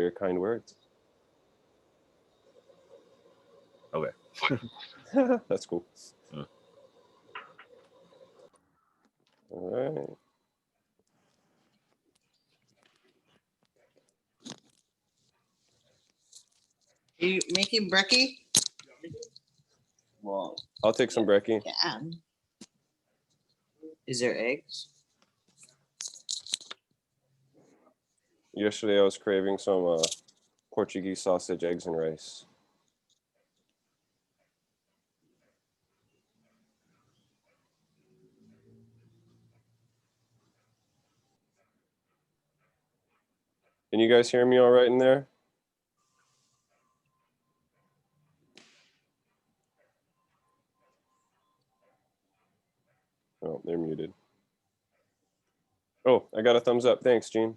your kind words. Okay. That's cool. Mm. All right. Are you making brekkie? Well, I'll take some brekkie. can. Is there eggs? Yesterday I was craving some Portuguese sausage, eggs, and rice. Can you guys hear me all right in there? Oh, they're muted. Oh, I got a thumbs up. Thanks, Gene.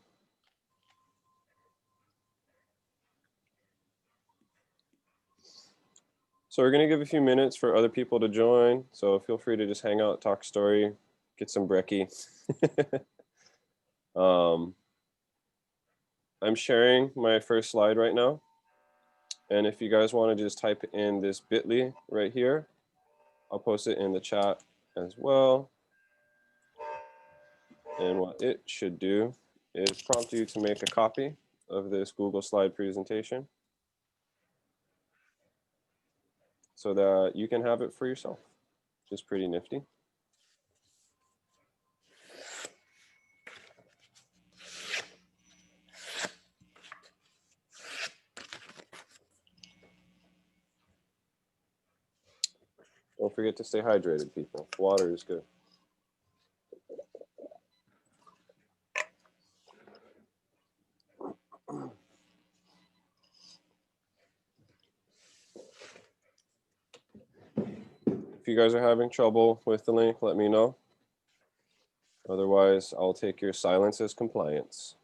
So we're going to give a few minutes for other people to join. So feel free to just hang out, talk story, get some brekkie. I'm sharing my first slide right now. And if you guys want to just type in this bit.ly right here, I'll post it in the chat as well. And what it should do is prompt you to make a copy of this Google slide presentation so that you can have it for yourself, which is pretty nifty. Don't forget to stay hydrated, people. Water is good. If you guys are having trouble with the link, let me know. Otherwise, I'll take your silence as compliance.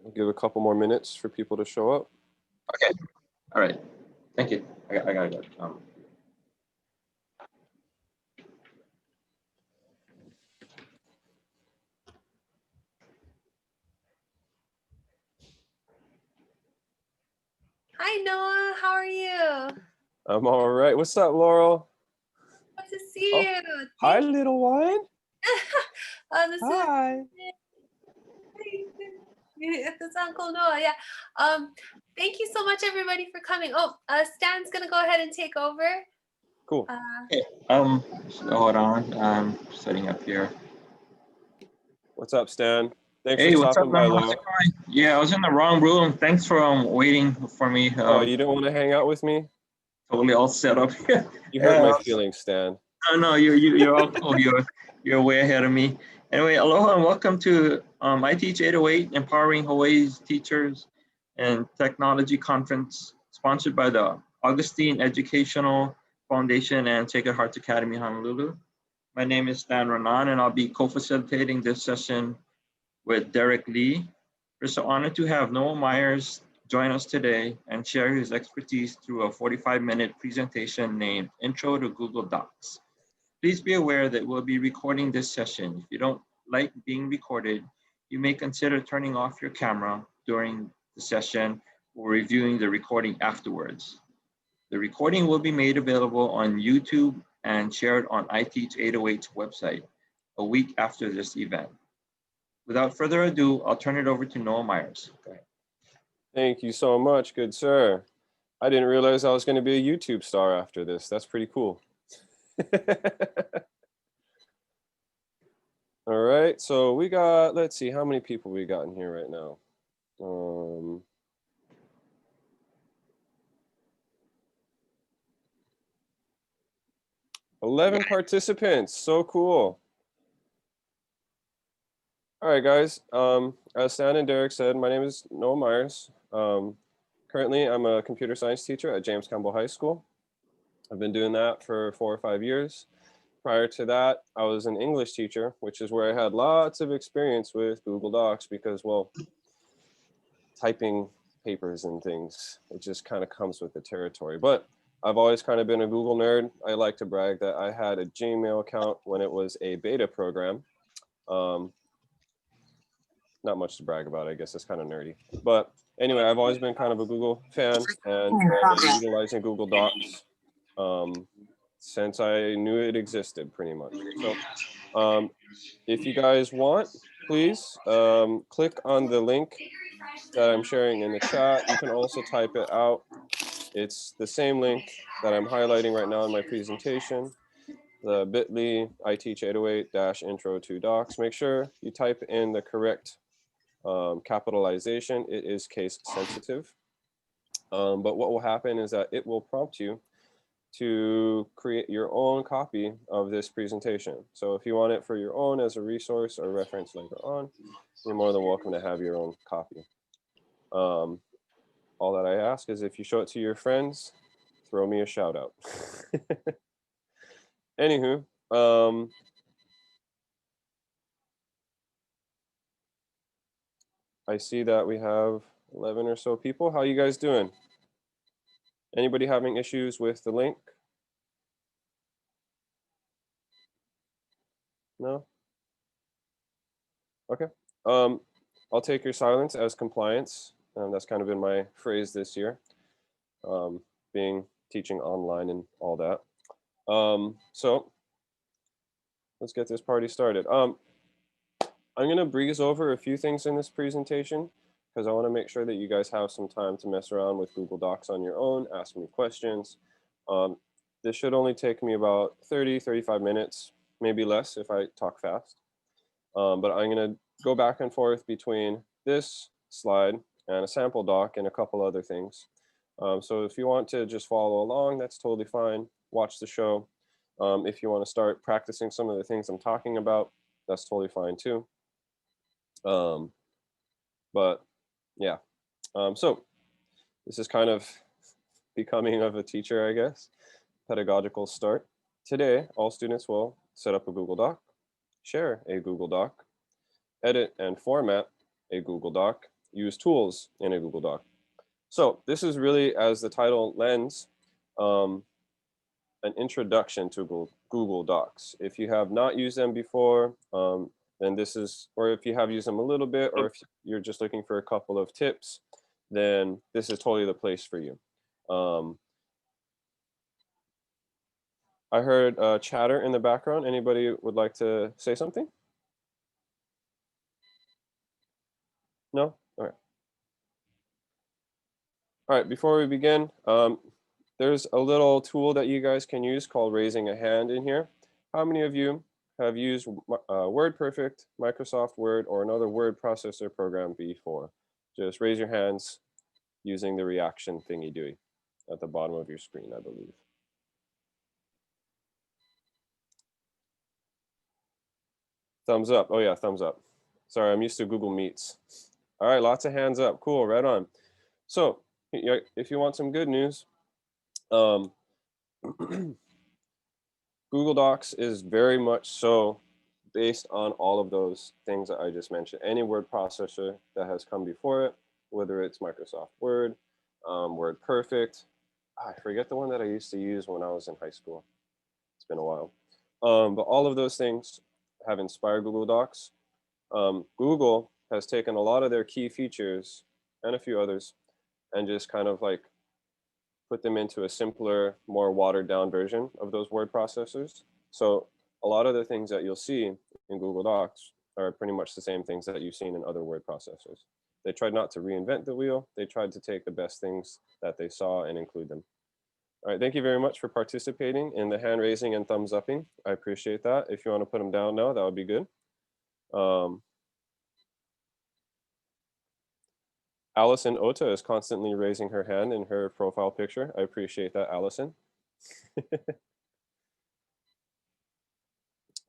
I'll give a couple more minutes for people to show up. Okay. All right. Thank you. I gotta go. Hi, Noah. How are you? I'm all right. What's up, Laurel? Good to see Oh, you. hi, little one. This Hi. It's Uncle Noah. Yeah. Thank you so much, everybody, for coming. Oh, Stan's gonna go ahead and take over. Cool. Okay. Hold on. I'm setting up here. What's up, Stan? Thanks Hey, for what's up, stopping by, man? Laurel. How's it going? Yeah, I was in the wrong room. Thanks for waiting for me. Oh, you don't want to hang out with me? Totally all set up here. You hurt my feelings, Stan. No, you're all cool. You're way ahead of me. Anyway, aloha and welcome to iTeach808, Empowering Hawaii's Teachers and Technology Conference, sponsored by the Augustine Educational Foundation and Sacred Hearts Academy, Honolulu. My name is Stan Ranan, and I'll be co-facilitating this session with Derek Lee. It's an honor to have Noah Myers join us today and share his expertise through a 45-minute presentation named Intro to Google Docs. Please be aware that we'll be recording this session. If you don't like being recorded, you may consider turning off your camera during the session or reviewing the recording afterwards. The recording will be made available on YouTube and shared on iTeach808's website a week after this event. Without further ado, I'll turn it over to Noah Myers. Go ahead. Thank you so much, good sir. I didn't realize I was going to be a YouTube star after this. That's pretty cool. All right, so we got, let's see, how many people we got in here right now? 11 participants, so cool. All right, guys, as Stan and Derek said, my name is Noah Myers. Currently, I'm a computer science teacher at James Campbell High School. I've been doing that for 4 or 5 years. prior to that, I was an English teacher, which is where I had lots of experience with Google Docs because, well, typing papers and things, it just kind of comes with the territory. But I've always kind of been a Google nerd. I like to brag that I had a Gmail account when it was a beta program. Not much to brag about, I guess it's kind of nerdy. But anyway, I've always been kind of a Google fan and utilizing Google Docs since I knew it existed pretty much. So if you guys want, please click on the link that I'm sharing in the chat. You can also type it out. It's the same link that I'm highlighting right now in my presentation, the bit.ly iTeach808-intro to docs. Make sure you type in the correct capitalization. It is case sensitive. But what will happen is that it will prompt you to create your own copy of this presentation. So if you want it for your own as a resource or reference later on, you're more than welcome to have your own copy. All that I ask is if you show it to your friends, throw me a shout out. Anywho, I see that we have 11 or so people. How you guys doing? Anybody having issues with the link? No? Okay. I'll take your silence as compliance. That's kind of been my phrase this year, being teaching online and all that. So let's get this party started. I'm going to breeze over a few things in this presentation because I want to make sure that you guys have some time to mess around with Google Docs on your own, ask me questions. This should only take me about 30, 35 minutes, maybe less if I talk fast. But I'm going to go back and forth between this slide and a sample doc and a couple other things. So if you want to just follow along, that's totally fine. Watch the show. If you want to start practicing some of the things I'm talking about, that's totally fine too. But yeah, so this is kind of becoming of a teacher, I guess, pedagogical start. Today, all students will set up a Google Doc, share a Google Doc, edit and format a Google Doc, use tools in a Google Doc. So this is really, as the title lends, an introduction to Google Docs. If you have not used them before, then this is, or if you have used them a little bit, or if you're just looking for a couple of tips, then this is totally the place for you. I heard chatter in the background. Anybody would like to say something? No? All right. All right, before we begin, there's a little tool that you guys can use called raising a hand in here. How many of you have used WordPerfect, Microsoft Word, or another word processor program before? Just raise your hands using the reaction thingy-doey at the bottom of your screen, I believe. Thumbs up. Oh yeah, thumbs up. Sorry, I'm used to Google Meets. All right, lots of hands up. Cool, right on. So if you want some good news, Google Docs is very much so based on all of those things that I just mentioned. Any word processor that has come before it, whether it's Microsoft Word, WordPerfect. I forget the one that I used to use when I was in high school. It's been a while. But all of those things have inspired Google Docs. Google has taken a lot of their key features and a few others and just kind of like put them into a simpler, more watered down version of those word processors. So a lot of the things that you'll see in Google Docs are pretty much the same things that you've seen in other word processors. They tried not to reinvent the wheel. They tried to take the best things that they saw and include them. All right, thank you very much for participating in the hand raising and thumbs upping. I appreciate that. If you want to put them down now, that would be good. Allison Ota is constantly raising her hand in her profile picture. I appreciate that, Allison.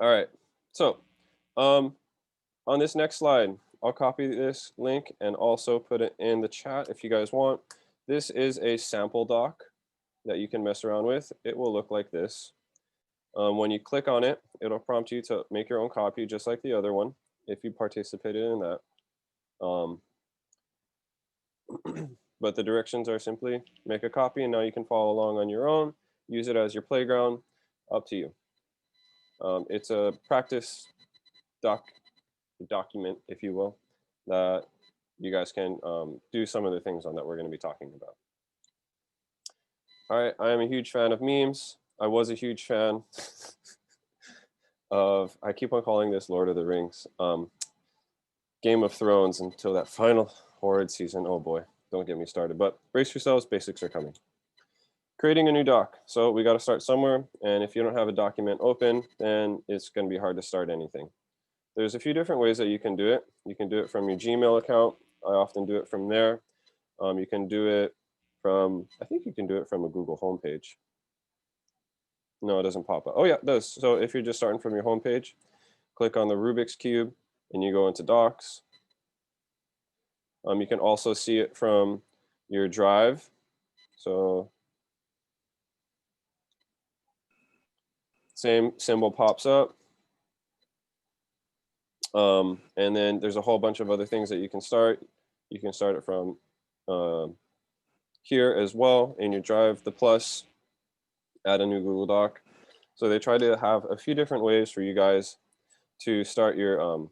All right, so on this next slide, I'll copy this link and also put it in the chat if you guys want. This is a sample doc that you can mess around with. It will look like this. When you click on it, it'll prompt you to make your own copy, just like the other one, if you participated in that. But the directions are simply make a copy, and now you can follow along on your own, use it as your playground, up to you. It's a practice document, if you will, that you guys can do some of the things on that we're going to be talking about. All right, I am a huge fan of memes. I was a huge fan of, I keep on calling this Lord of the Rings, Game of Thrones until that final horrid season. Oh boy, don't get me started. But brace yourselves, basics are coming. Creating a new doc. So we got to start somewhere. And if you don't have a document open, then it's going to be hard to start anything. There's a few different ways that you can do it. You can do it from your Gmail account. I often do it from there. You can do it from, I think you can do it from a Google homepage. No, it doesn't pop up. Oh yeah, it does. So if you're just starting from your homepage, click on the Rubik's Cube and you go into Docs. You can also see it from your Drive. So same symbol pops up. And then there's a whole bunch of other things that you can start. You can start it from here as well in your Drive, the plus, add a new Google Doc. So they try to have a few different ways for you guys to start your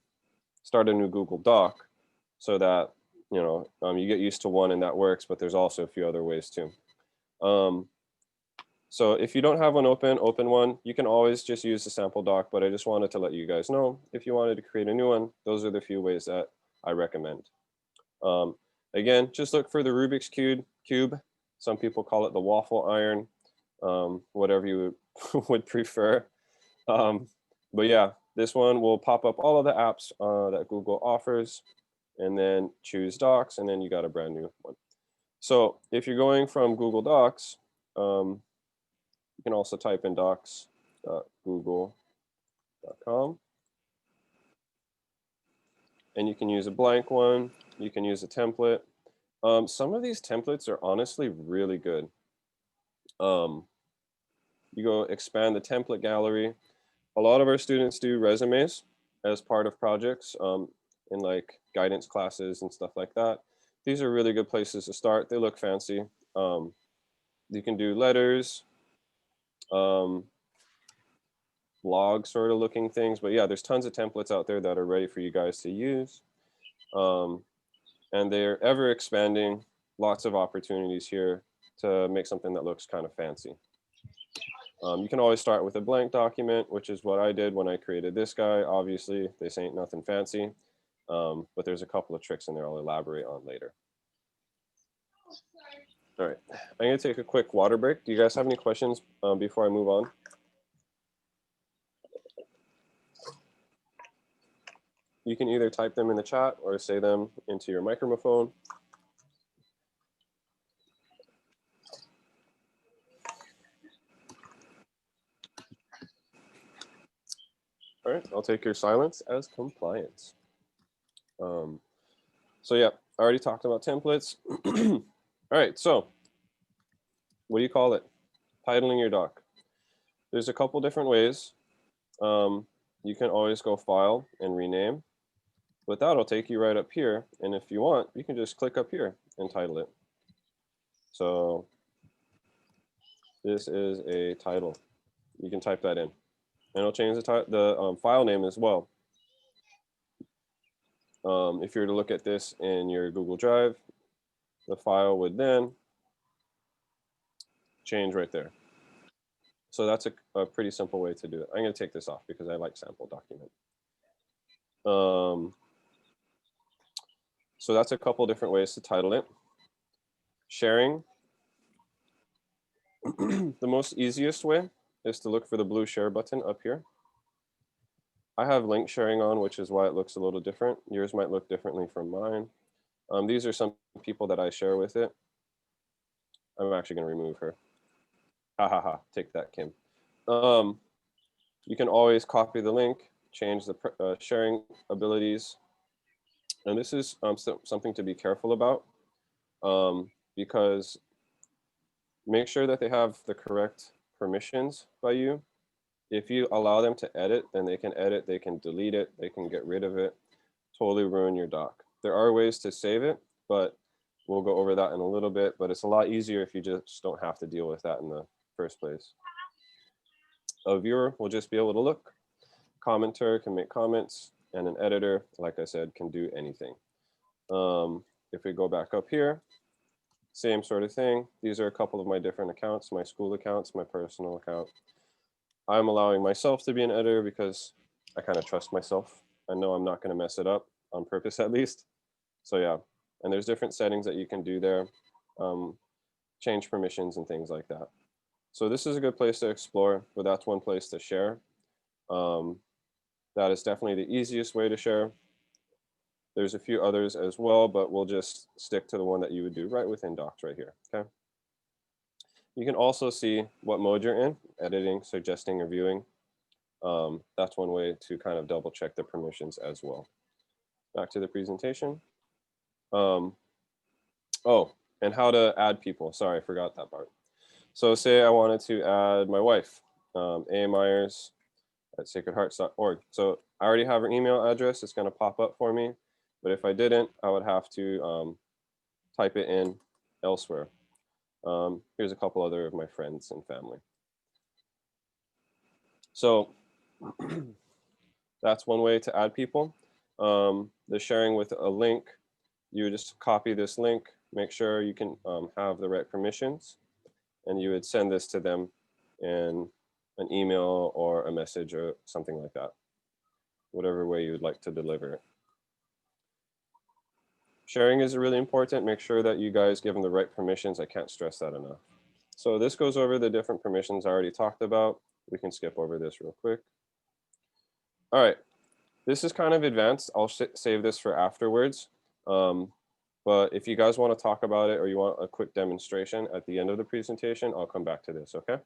start a new Google Doc, so that you get used to one and that works. But there's also a few other ways too. So if you don't have one open one. You can always just use the sample doc, but I just wanted to let you guys know if you wanted to create a new one, those are the few ways that I recommend. Again, just look for the Rubik's Cube. Some people call it the waffle iron, whatever you would prefer. But yeah, this one will pop up all of the apps that Google offers, and then choose Docs, and then you got a brand new one. So if you're going from Google Docs, you can also type in docs.google.com. And you can use a blank one. You can use a template. Some of these templates are honestly really good. You go expand the template gallery. A lot of our students do resumes as part of projects in like guidance classes and stuff like that. These are really good places to start. They look fancy. You can do letters, blog sort of looking things, but yeah, there's tons of templates out there that are ready for you guys to use. And they're ever expanding, lots of opportunities here to make something that looks kind of fancy. You can always start with a blank document, which is what I did when I created this guy. Obviously, this ain't nothing fancy, but there's a couple of tricks in there I'll elaborate on later. All right, I'm gonna take a quick water break. Do you guys have any questions before I move on? You can either type them in the chat or say them into your microphone. All right, I'll take your silence as compliance. So yeah, I already talked about templates. All right, so what do you call it? Titling your doc. There's a couple different ways. You can always go File and Rename, but that'll take you right up here. And if you want, you can just click up here and title it. So this is a title. You can type that in, and it'll change the file name as well. If you were to look at this in your Google Drive, the file would then change right there. So that's a pretty simple way to do it. I'm going to take this off because I like sample document. So that's a couple different ways to title it. Sharing. The most easiest way is to look for the blue share button up here. I have link sharing on, which is why it looks a little different. Yours might look differently from mine. These are some people that I share with it. I'm actually going to remove her. Ha ha ha, take that, Kim. You can always copy the link, change the sharing abilities. And this is something to be careful about because make sure that they have the correct permissions by you. if you allow them to edit, then they can edit, they can delete it, they can get rid of it, totally ruin your doc. There are ways to save it, but we'll go over that in a little bit, but it's a lot easier if you just don't have to deal with that in the first place. A viewer will just be able to look, commenter can make comments, and an editor, like I said, can do anything. If we go back up here, same sort of thing. These are a couple of my different accounts, my school accounts, my personal account. I'm allowing myself to be an editor because I kind of trust myself. I know I'm not going to mess it up on purpose at least. So yeah, and there's different settings that you can do there, change permissions and things like that. So this is a good place to explore, but that's one place to share. That is definitely the easiest way to share. There's a few others as well, but we'll just stick to the one that you would do right within Docs right here, okay? You can also see what mode you're in, editing, suggesting, or viewing. That's one way to kind of double check the permissions as well. Back to the presentation. Oh, and how to add people. Sorry, I forgot that part. So say I wanted to add my wife, amyers@sacredhearts.org. So I already have her email address. It's going to pop up for me. But if I didn't, I would have to type it in elsewhere. Here's a couple other of my friends and family. So that's one way to add people. The sharing with a link, you just copy this link, make sure you can have the right permissions, and you would send this to them in an email or a message or something like that, whatever way you would like to deliver it. Sharing is really important. Make sure that you guys give them the right permissions. I can't stress that enough. So this goes over the different permissions I already talked about. We can skip over this real quick. All right, this is kind of advanced. I'll save this for afterwards. But if you guys want to talk about it or you want a quick demonstration at the end of the presentation, I'll come back to this, okay?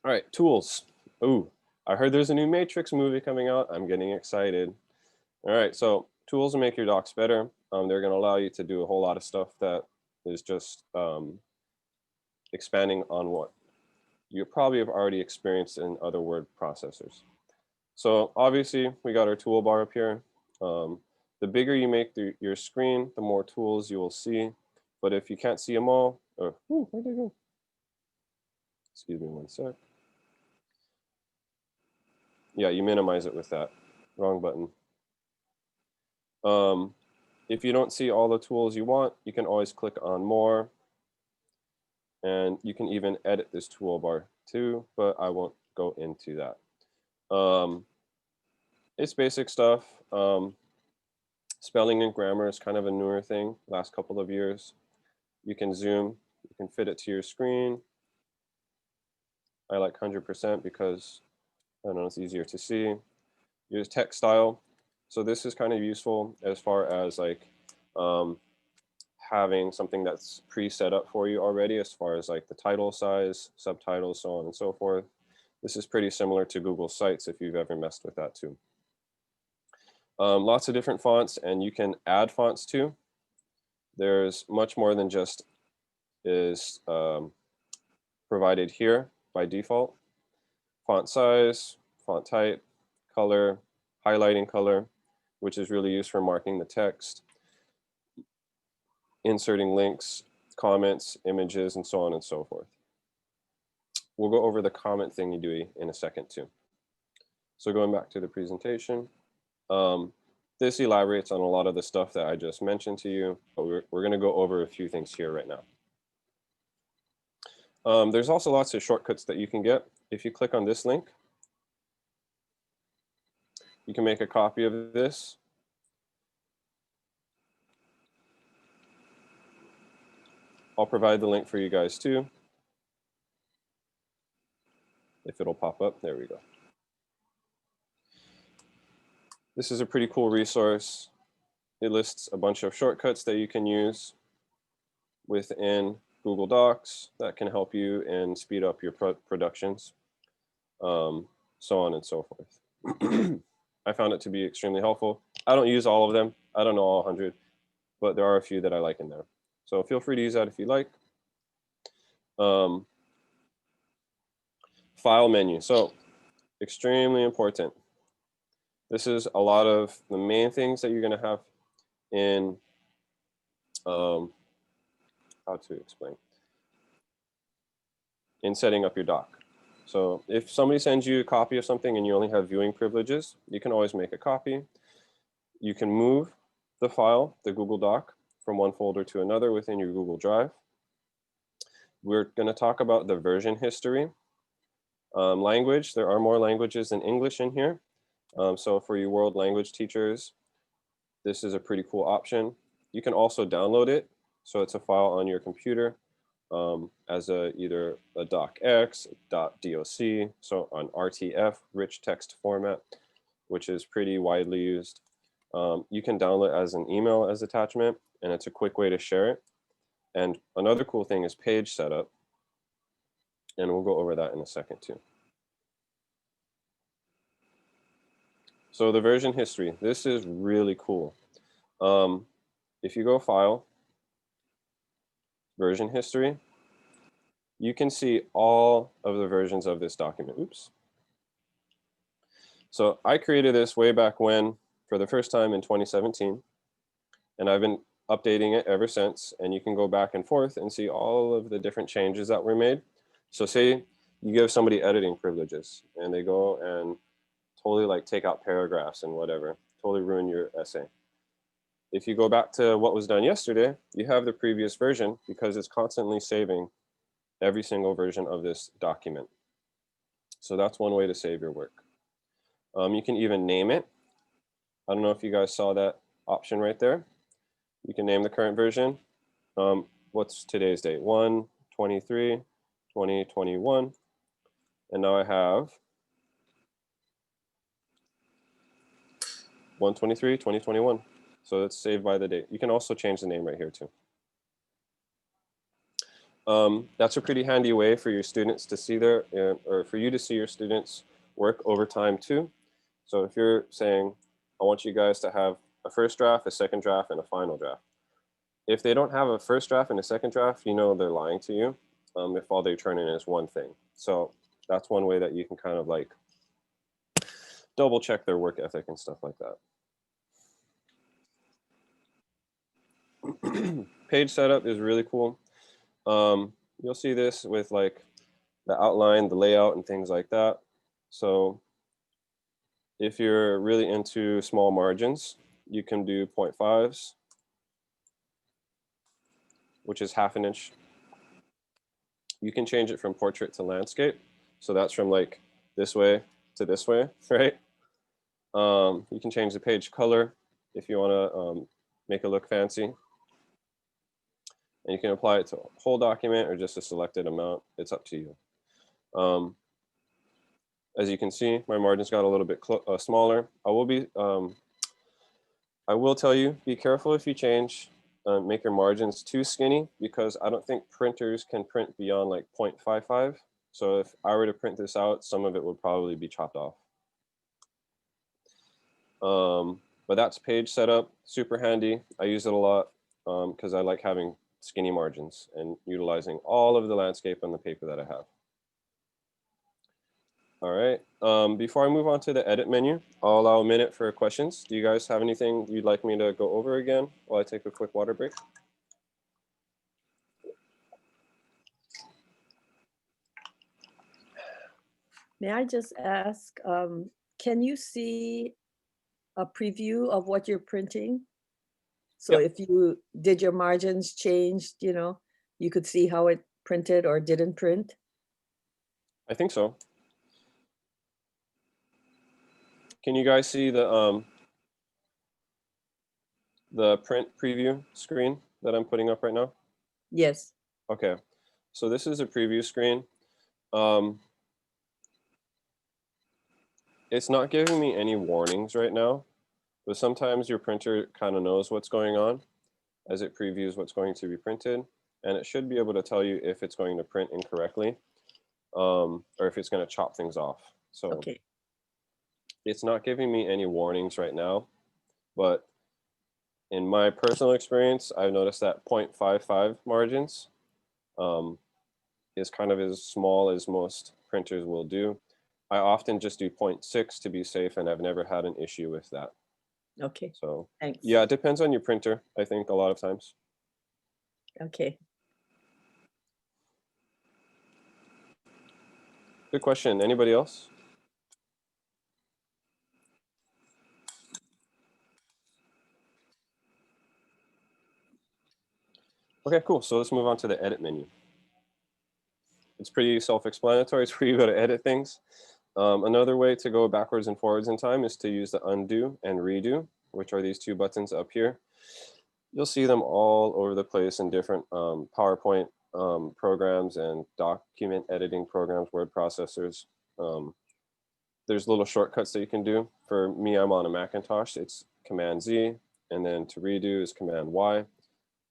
All right, tools. Ooh, I heard there's a new Matrix movie coming out. I'm getting excited. All right, so tools make your docs better. They're going to allow you to do a whole lot of stuff that is just expanding on what you probably have already experienced in other word processors. So obviously, we got our toolbar up here. The bigger you make your screen, the more tools you will see. But if you can't see them all, or where'd they go? Excuse me one sec. Yeah, you minimize it with that. Wrong button. If you don't see all the tools you want, you can always click on more. And you can even edit this toolbar too, but I won't go into that. It's basic stuff. Spelling and grammar is kind of a newer thing, last couple of years. You can zoom, you can fit it to your screen. I like 100% because, I don't know, it's easier to see. Use text style. So this is kind of useful as far as like having something that's pre-set up for you already as far as like the title size, subtitles, so on and so forth. This is pretty similar to Google Sites if you've ever messed with that too. Lots of different fonts, and you can add fonts too. There's much more than just is provided here by default. Font size, font type, color, highlighting color, which is really used for marking the text, inserting links, comments, images, and so on and so forth. We'll go over the comment thingy-doody in a second too. So going back to the presentation, this elaborates on a lot of the stuff that I just mentioned to you, but we're going to go over a few things here right now. There's also lots of shortcuts that you can get. If you click on this link, you can make a copy of this. I'll provide the link for you guys too. If it'll pop up, there we go. This is a pretty cool resource. It lists a bunch of shortcuts that you can use within Google Docs that can help you and speed up your productions, so on and so forth. I found it to be extremely helpful. I don't use all of them. I don't know all 100, but there are a few that I like in there. So feel free to use that if you like. file menu. So extremely important. This is a lot of the main things that you're going to have in, how to explain, in setting up your doc. So if somebody sends you a copy of something and you only have viewing privileges, you can always make a copy. You can move the file, the Google Doc, from one folder to another within your Google Drive. We're going to talk about the version history. Language, there are more languages than English in here. So for you world language teachers, this is a pretty cool option. You can also download it. So it's a file on your computer as either a docx, .doc, so on RTF, rich text format, which is pretty widely used. You can download it as an email as attachment, and it's a quick way to share it. And another cool thing is page setup. And we'll go over that in a second too. So the version history, this is really cool. If you go File, Version History, you can see all of the versions of this document. Oops. So I created this way back when, for the first time in 2017, and I've been updating it ever since. And you can go back and forth and see all of the different changes that were made. So say you give somebody editing privileges and they go and totally like take out paragraphs and whatever, totally ruin your essay. If you go back to what was done yesterday, you have the previous version because it's constantly saving every single version of this document. So that's one way to save your work. You can even name it. I don't know if you guys saw that option right there. You can name the current version. What's today's date? 1/23/2021. And now I have 1/23/2021. So it's saved by the date. You can also change the name right here too. That's a pretty handy way for your students to see or for you to see your students work over time too. So if you're saying, I want you guys to have a first draft, a second draft, and a final draft. If they don't have a first draft and a second draft, you know they're lying to you if all they turn in is one thing. So that's one way that you can kind of like double check their work ethic and stuff like that. Page setup is really cool. You'll see this with like the outline, the layout, and things like that. So if you're really into small margins, you can do 0.5s, which is 1/2 inch. You can change it from portrait to landscape. So that's from like this way to this way, right? You can change the page color if you want to make it look fancy. And you can apply it to a whole document or just a selected amount. It's up to you. As you can see, my margins got a little bit smaller. I will tell you, be careful if you make your margins too skinny, because I don't think printers can print beyond like 0.55. So if I were to print this out, some of it would probably be chopped off. But that's page setup, super handy. I use it a lot because I like having skinny margins and utilizing all of the landscape on the paper that I have. All right, before I move on to the edit menu, I'll allow a minute for questions. Do you guys have anything you'd like me to go over again while I take a quick water break? May I just ask, can you see a preview of what you're printing? So Yep. if you did your margins changed, you could see how it printed or didn't print? I think so. Can you guys see the print preview screen that I'm putting up right now? Yes. Okay, so this is a preview screen. It's not giving me any warnings right now, but sometimes your printer kind of knows what's going on as it previews what's going to be printed, and it should be able to tell you if it's going to print incorrectly or if it's going to chop things off. So Okay. It's not giving me any warnings right now, but in my personal experience, I've noticed that 0.55 margins is kind of as small as most printers will do. I often just do 0.6 to be safe, and I've never had an issue with that. Okay, So thanks. yeah, it depends on your printer, I think, a lot of times. Okay. Good question. Anybody else? Okay, cool. So let's move on to the edit menu. It's pretty self-explanatory. It's where you go to edit things. Another way to go backwards and forwards in time is to use the undo and redo, which are these two buttons up here. You'll see them all over the place in different PowerPoint programs and document editing programs, word processors. There's little shortcuts that you can do. For me, I'm on a Macintosh. It's Command Z, and then to redo is Command Y.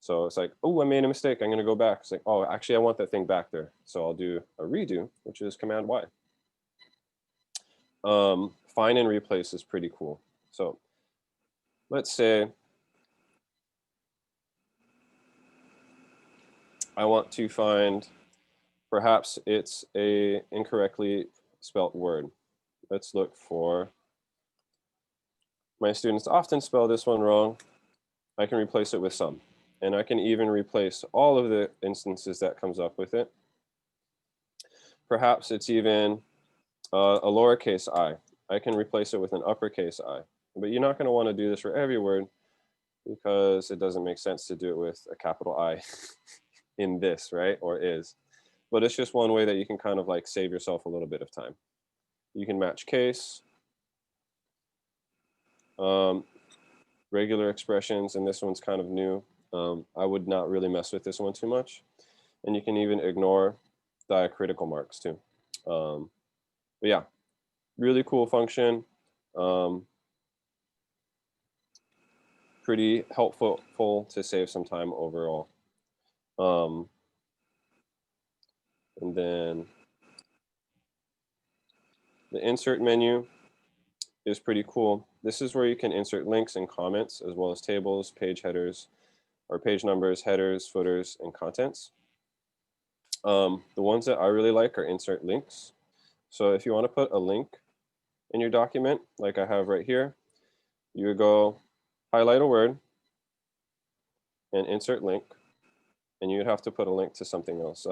So it's like, oh, I made a mistake. I'm going to go back. It's like, oh, actually, I want that thing back there. So I'll do a redo, which is Command Y. Find and replace is pretty cool. So let's say I want to find, perhaps it's a incorrectly spelt word. Let's look for, my students often spell this one wrong. I can replace it with some. And I can even replace all of the instances that comes up with it. Perhaps it's even a lowercase I. I can replace it with an uppercase I. But you're not going to want to do this for every word because it doesn't make sense to do it with a capital I in this, right? Or is. But it's just one way that you can kind of like save yourself a little bit of time. You can match case, regular expressions, and this one's kind of new. I would not really mess with this one too much. And you can even ignore diacritical marks too. But yeah, really cool function. Pretty helpful to save some time overall. And then the insert menu is pretty cool. This is where you can insert links and comments, as well as tables, page headers, or page numbers, headers, footers, and contents. The ones that I really like are insert links. So if you want to put a link in your document, like I have right here, you would go highlight a word and insert link, and you would have to put a link to something else.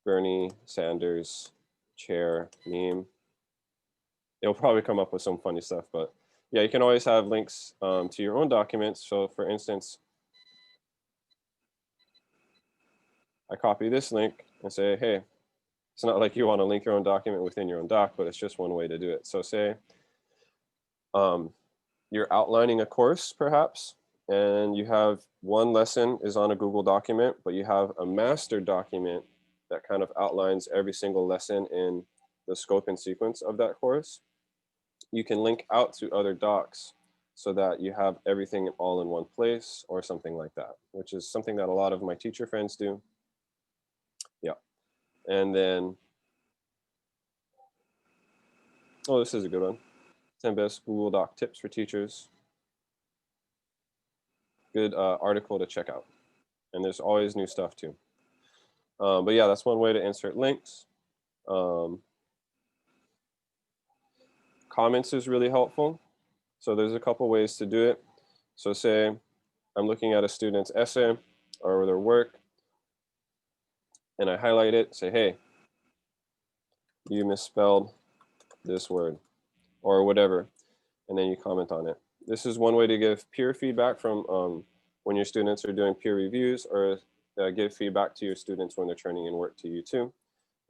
Bernie Sanders chair meme. It'll probably come up with some funny stuff, but yeah, you can always have links to your own documents. So for instance, I copy this link and say, hey, it's not like you want to link your own document within your own doc, but it's just one way to do it. So say you're outlining a course perhaps, and you have one lesson is on a Google document, but you have a master document that kind of outlines every single lesson in the scope and sequence of that course. You can link out to other docs so that you have everything all in one place or something like that, which is something that a lot of my teacher friends do. Yeah. And then, oh, this is a good one. 10 best Google Doc tips for teachers. Good article to check out. And there's always new stuff too. But yeah, that's one way to insert links. Comments is really helpful. So there's a couple ways to do it. So say I'm looking at a student's essay or their work, and I highlight it, say, hey, you misspelled this word or whatever, and then you comment on it. This is one way to give peer feedback from when your students are doing peer reviews, or give feedback to your students when they're turning in work to you too.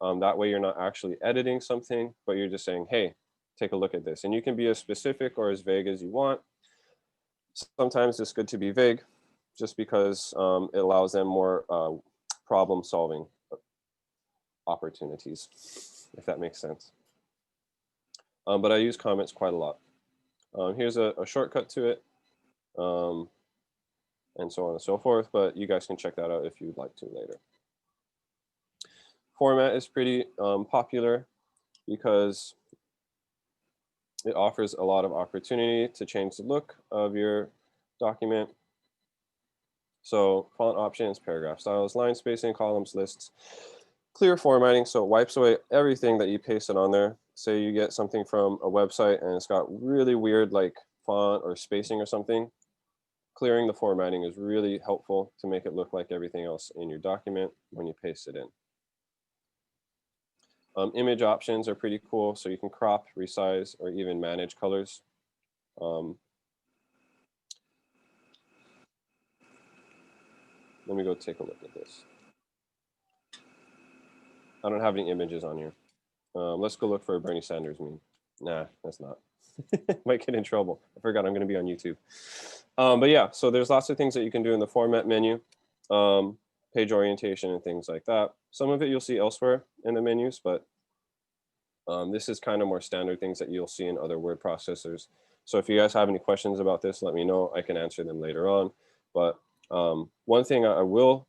That way you're not actually editing something, but you're just saying, hey, take a look at this. And you can be as specific or as vague as you want. Sometimes it's good to be vague just because it allows them more problem solving opportunities, if that makes sense. But I use comments quite a lot. Here's a shortcut to it, and so on and so forth, but you guys can check that out if you'd like to later. Format is pretty popular because it offers a lot of opportunity to change the look of your document. So font options, paragraph styles, line spacing, columns, lists, clear formatting. So it wipes away everything that you pasted on there. Say you get something from a website and it's got really weird like font or spacing or something. Clearing the formatting is really helpful to make it look like everything else in your document when you paste it in. Image options are pretty cool. So you can crop, resize, or even manage colors. Let me go take a look at this. I don't have any images on here. Let's go look for a Bernie Sanders meme. Nah, that's not. Might get in trouble. I forgot I'm going to be on YouTube. But yeah, so there's lots of things that you can do in the format menu, page orientation and things like that. Some of it you'll see elsewhere in the menus, but this is kind of more standard things that you'll see in other word processors. So if you guys have any questions about this, let me know. I can answer them later on. But one thing I will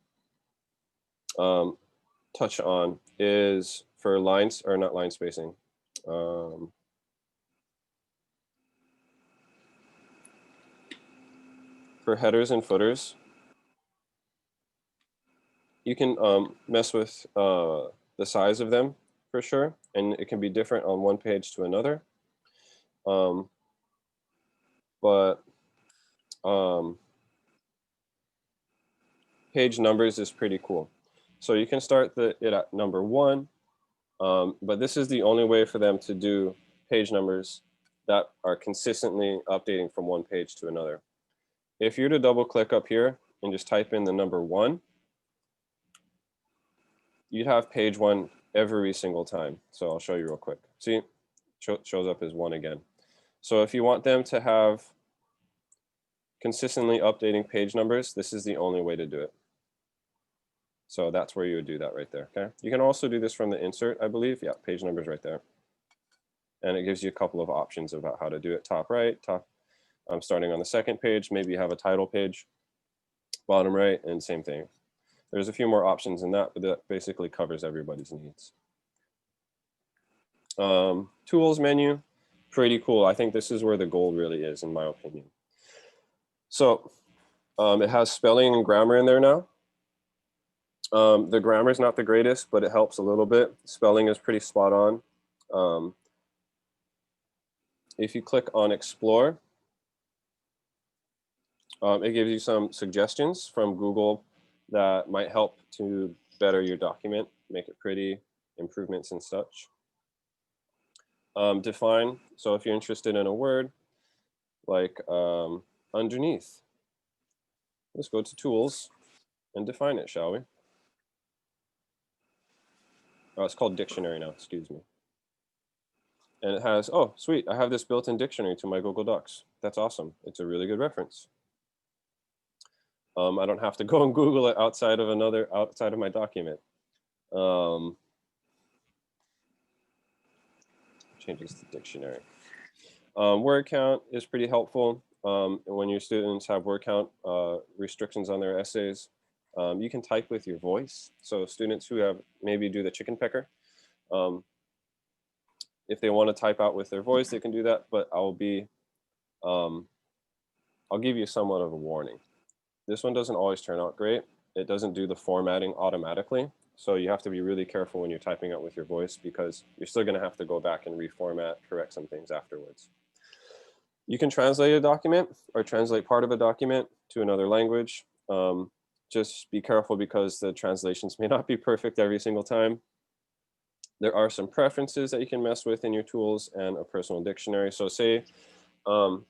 touch on is for lines, or not line spacing. For headers and footers, you can mess with the size of them for sure, and it can be different on one page to another. But page numbers is pretty cool. So you can start it at number 1, but this is the only way for them to do page numbers that are consistently updating from one page to another. If you're to double click up here and just type in the number 1, you'd have page 1 every single time. So I'll show you real quick. See, shows up as 1 again. So if you want them to have consistently updating page numbers, this is the only way to do it. So that's where you would do that right there, okay? You can also do this from the insert, I believe. Yeah, page numbers right there. And it gives you a couple of options about how to do it. Top right, starting on the second page, maybe you have a title page, bottom right, and same thing. There's a few more options in that, but that basically covers everybody's needs. Tools menu, pretty cool. I think this is where the gold really is, in my opinion. So it has spelling and grammar in there now. The grammar is not the greatest, but it helps a little bit. Spelling is pretty spot on. If you click on Explore, it gives you some suggestions from Google that might help to better your document, make it pretty, improvements and such. Define, so if you're interested in a word, like underneath, let's go to Tools and define it, shall we? Oh, it's called Dictionary now, excuse me. And it has, oh, sweet, I have this built-in dictionary to my Google Docs. That's awesome. It's a really good reference. I don't have to go and Google it outside of my document. Changes the dictionary. Word count is pretty helpful. When your students have word count restrictions on their essays, you can type with your voice. So students who have maybe do the chicken pecker, if they want to type out with their voice, they can do that. But I'll give you somewhat of a warning. This one doesn't always turn out great. It doesn't do the formatting automatically. So you have to be really careful when you're typing out with your voice, because you're still going to have to go back and reformat, correct some things afterwards. You can translate a document or translate part of a document to another language. Just be careful, because the translations may not be perfect every single time. There are some preferences that you can mess with in your tools and a personal dictionary. So say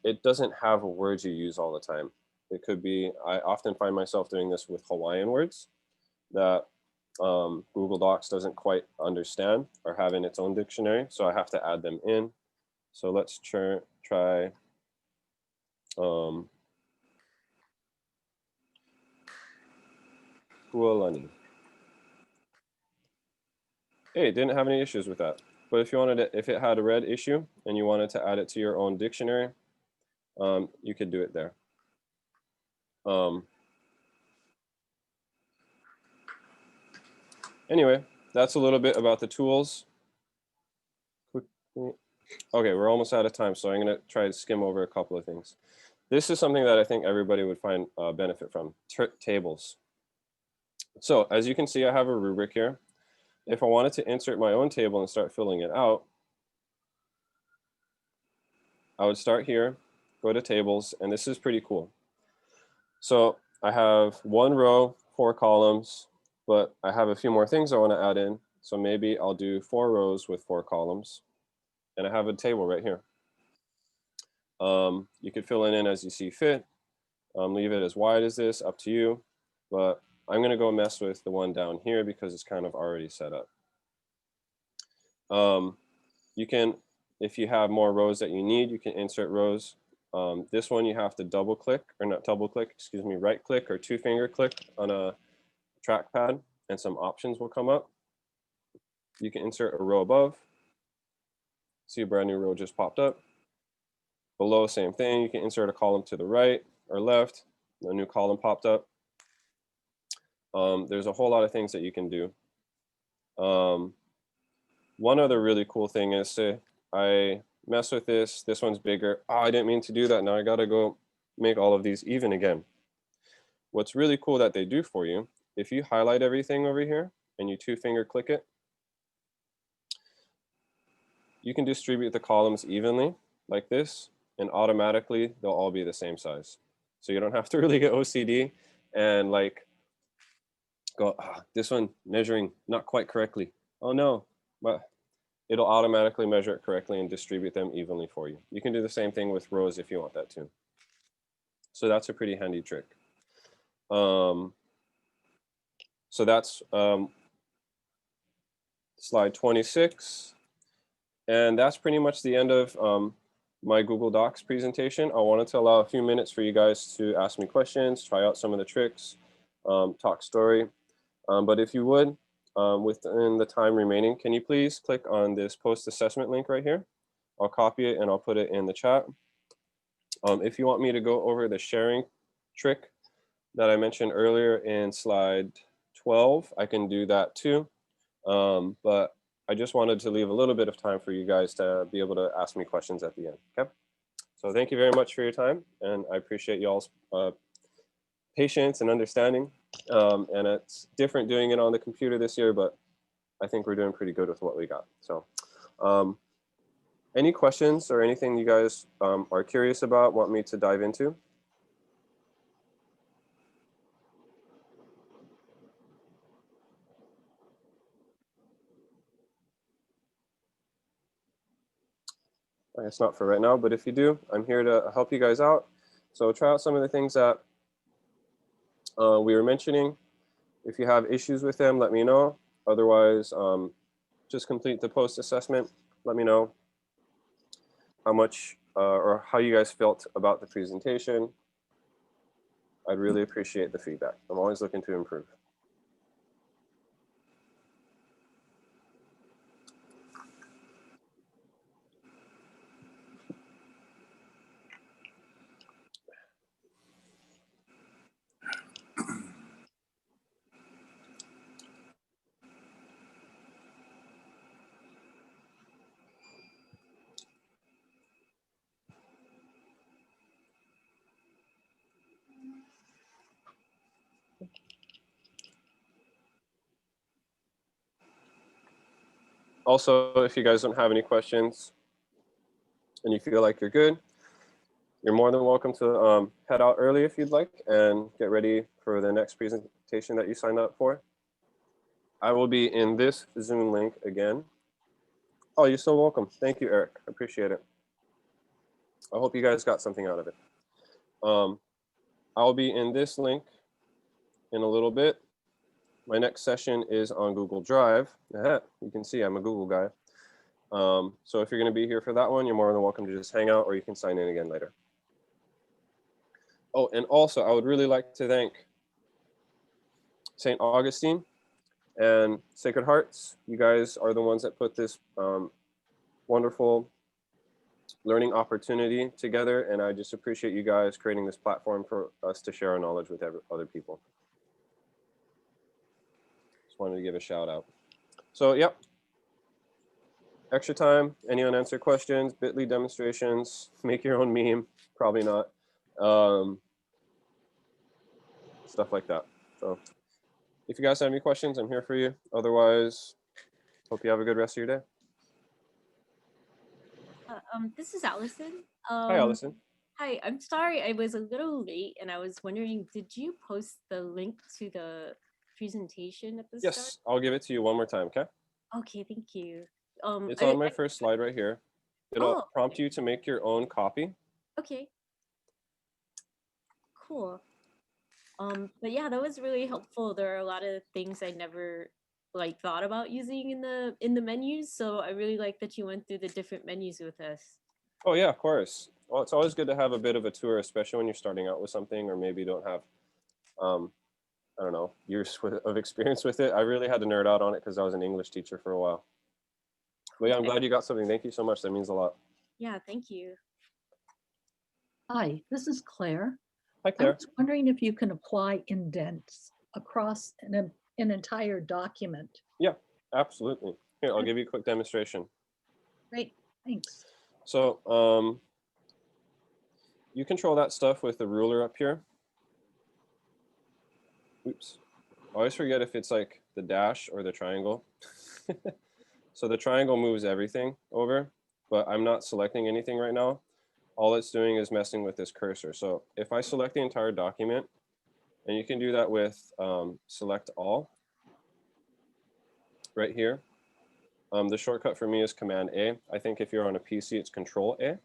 it doesn't have words you use all the time. It could be, I often find myself doing this with Hawaiian words that Google Docs doesn't quite understand or have in its own dictionary. So I have to add them in. So let's try Kualani. Hey, didn't have any issues with that. But if you wanted it, if it had a red issue and you wanted to add it to your own dictionary, you could do it there. Anyway, that's a little bit about the tools. Okay, we're almost out of time, so I'm going to try to skim over a couple of things. This is something that I think everybody would find benefit from, tables. So as you can see, I have a rubric here. If I wanted to insert my own table and start filling it out, I would start here, go to tables, and this is pretty cool. So I have 1 row, 4 columns, but I have a few more things I want to add in. So maybe I'll do 4 rows with 4 columns, and I have a table right here. You could fill it in as you see fit. Leave it as wide as this, up to you. But I'm going to go mess with the one down here because it's kind of already set up. You can, if you have more rows that you need, you can insert rows. This one you have to double click, or not double click, excuse me, right click or 2-finger click on a trackpad, and some options will come up. You can insert a row above. See, a brand new row just popped up. Below, same thing. You can insert a column to the right or left. A new column popped up. There's a whole lot of things that you can do. One other really cool thing is, say I mess with this. This one's bigger. Oh, I didn't mean to do that. Now I got to go make all of these even again. What's really cool that they do for you, if you highlight everything over here and you 2-finger click it, you can distribute the columns evenly like this, and automatically they'll all be the same size. So you don't have to really get OCD and like go, this one measuring not quite correctly. Oh no, but it'll automatically measure it correctly and distribute them evenly for you. You can do the same thing with rows if you want that too. So that's a pretty handy trick. So that's slide 26. And that's pretty much the end of my Google Docs presentation. I wanted to allow a few minutes for you guys to ask me questions, try out some of the tricks, talk story. But if you would, within the time remaining, can you please click on this post assessment link right here? I'll copy it and I'll put it in the chat. If you want me to go over the sharing trick that I mentioned earlier in slide 12, I can do that too. But I just wanted to leave a little bit of time for you guys to be able to ask me questions at the end, okay? So thank you very much for your time, and I appreciate y'all's patience and understanding. And it's different doing it on the computer this year, but I think we're doing pretty good with what we got. So any questions or anything you guys are curious about, want me to dive into? I guess not for right now, but if you do, I'm here to help you guys out. So try out some of the things that we were mentioning. If you have issues with them, let me know. Otherwise, just complete the post assessment. Let me know how much or how you guys felt about the presentation. I'd really appreciate the feedback. I'm always looking to improve. Also, if you guys don't have any questions and you feel like you're good, you're more than welcome to head out early if you'd like and get ready for the next presentation that you signed up for. I will be in this Zoom link again. Oh, you're so welcome. Thank you, Eric. I appreciate it. I hope you guys got something out of it. I'll be in this link in a little bit. My next session is on Google Drive. You can see I'm a Google guy. So if you're going to be here for that one, you're more than welcome to just hang out, or you can sign in again later. Oh, and also I would really like to thank St. Augustine and Sacred Hearts. You guys are the ones that put this wonderful learning opportunity together, and I just appreciate you guys creating this platform for us to share our knowledge with other people. Just wanted to give a shout out. So yep, extra time, any unanswered questions, bit.ly demonstrations, make your own meme, probably not. stuff like that. So if you guys have any questions, I'm here for you. Otherwise, hope you have a good rest of your day. This is Allison. Hi, Allison. Hi, I'm sorry I was a little late and I was wondering, did you post the link to the presentation at the start? Yes, I'll give it to you one more time, okay? Okay, thank you. It's on my first slide right here. It'll Oh, prompt you to make your own copy. okay. Cool. But yeah, that was really helpful. There are a lot of things I never like thought about using in the menus, so I really like that you went through the different menus with us. Oh yeah, of course. Well, it's always good to have a bit of a tour, especially when you're starting out with something or maybe you don't have, I don't know, years of experience with it. I really had to nerd out on it because I was an English teacher for a while. But yeah, I'm glad you got something. Thank you so much. That means a lot. Yeah, thank you. Hi, this is Claire. Hi, I Claire. was wondering if you can apply indents across an entire document. Yeah, absolutely. Here, I'll give you a quick demonstration. Great, thanks. So you control that stuff with the ruler up here. Oops. I always forget if it's like the dash or the triangle. So the triangle moves everything over, but I'm not selecting anything right now. All it's doing is messing with this cursor. So if I select the entire document, and you can do that with select all right here. The shortcut for me is Command A. I think if you're on a PC, it's Control A.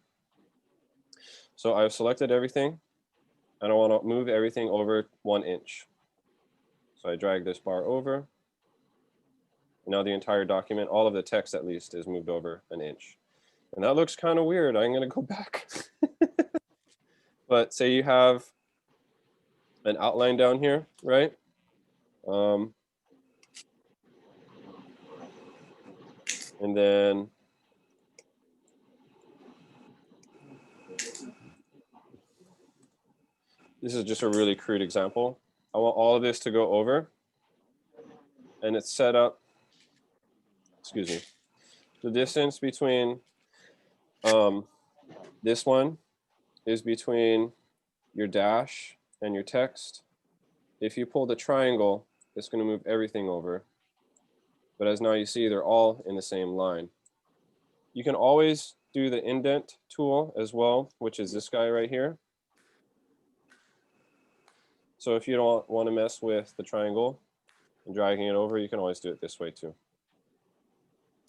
So I've selected everything, and I want to move everything over 1 inch. So I drag this bar over. Now the entire document, all of the text at least, is moved over 1 inch. And that looks kind of weird. I'm going to go back. But say you have an outline down here, right? And then this is just a really crude example. I want all of this to go over, and it's set up, excuse me, the distance between this one is between your dash and your text. If you pull the triangle, it's going to move everything over. But as now you see, they're all in the same line. You can always do the indent tool as well, which is this guy right here. So if you don't want to mess with the triangle and dragging it over, you can always do it this way too.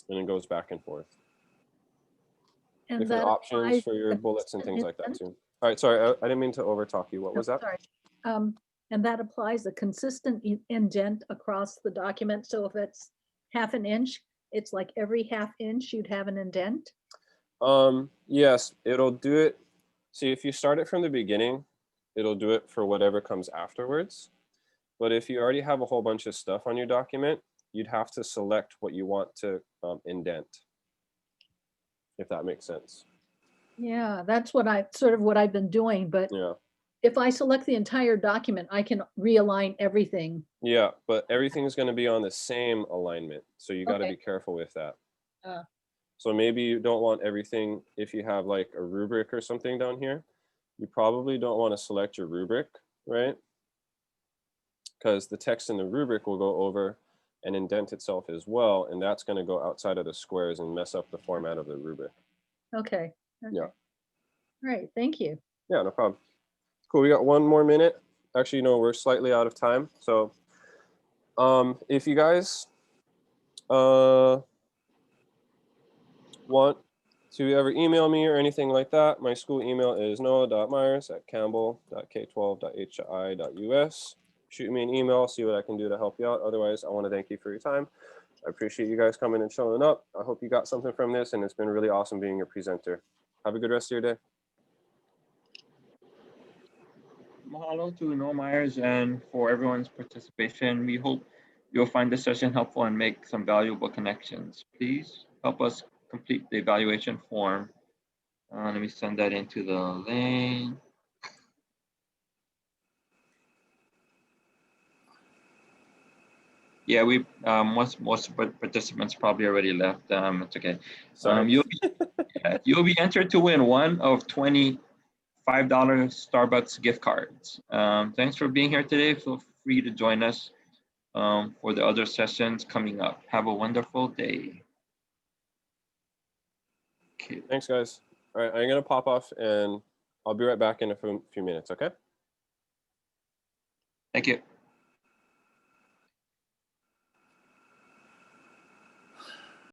And it goes back and forth. And Different that options applies for your to bullets and things like that indent? too. All right, sorry, I didn't mean to overtalk you. What No, was that? sorry. And that applies a consistent indent across the document. So if it's 1/2 inch, it's like every 1/2 inch you'd have an indent. Yes, it'll do it. See, if you start it from the beginning, it'll do it for whatever comes afterwards. But if you already have a whole bunch of stuff on your document, you'd have to select what you want to indent, if that makes sense. Yeah, that's what what I've been doing. But Yeah. if I select the entire document, I can realign everything. Yeah, but everything's going to be on the same alignment. So you got to Okay. be careful with that. Uh. So maybe you don't want everything, if you have like a rubric or something down here, you probably don't want to select your rubric, right? Because the text in the rubric will go over and indent itself as well. And that's going to go outside of the squares and mess up the format of the rubric. Okay. Yeah. Right. Thank you. Yeah, no problem. Cool. We got 1 more minute. Actually, no, we're slightly out of time. So if you guys want to ever email me or anything like that, my school email is noah.myers@campbell.ki.hi.us. Shoot me an email, see what I can do to help you out. Otherwise, I want to thank you for your time. I appreciate you guys coming and showing up. I hope you got something from this, and it's been really awesome being your presenter. Have a good rest of your day. Mahalo to Noah Myers and for everyone's participation. We hope you'll find this session helpful and make some valuable connections. Please help us complete the evaluation form. Let me send that into the link. Yeah, we most participants probably already left. It's okay. Sorry. You'll be entered to win one of 20 $5 Starbucks gift cards. Thanks for being here today. Feel free to join us for the other sessions coming up. Have a wonderful day. Okay. Thanks, guys. All right, I'm gonna pop off, and I'll be right back in a few minutes. Okay. Thank you.